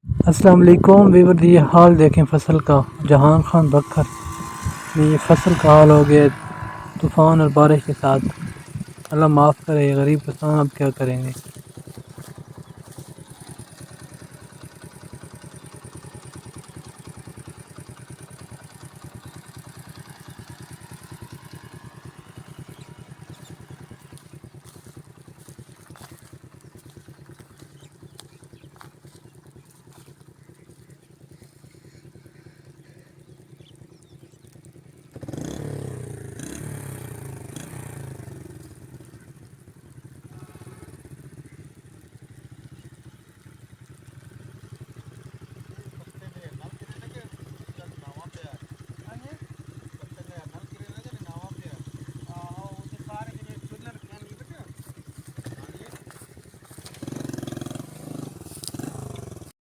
अस्सलाम वालेकुम वीवर, ये हाल देखें फसल का। जहान खान बखर में ये फसल का हाल हो गया तूफ़ान और बारिश के साथ। अल्लाह माफ़ करे, गरीब किसान अब क्या करेंगे।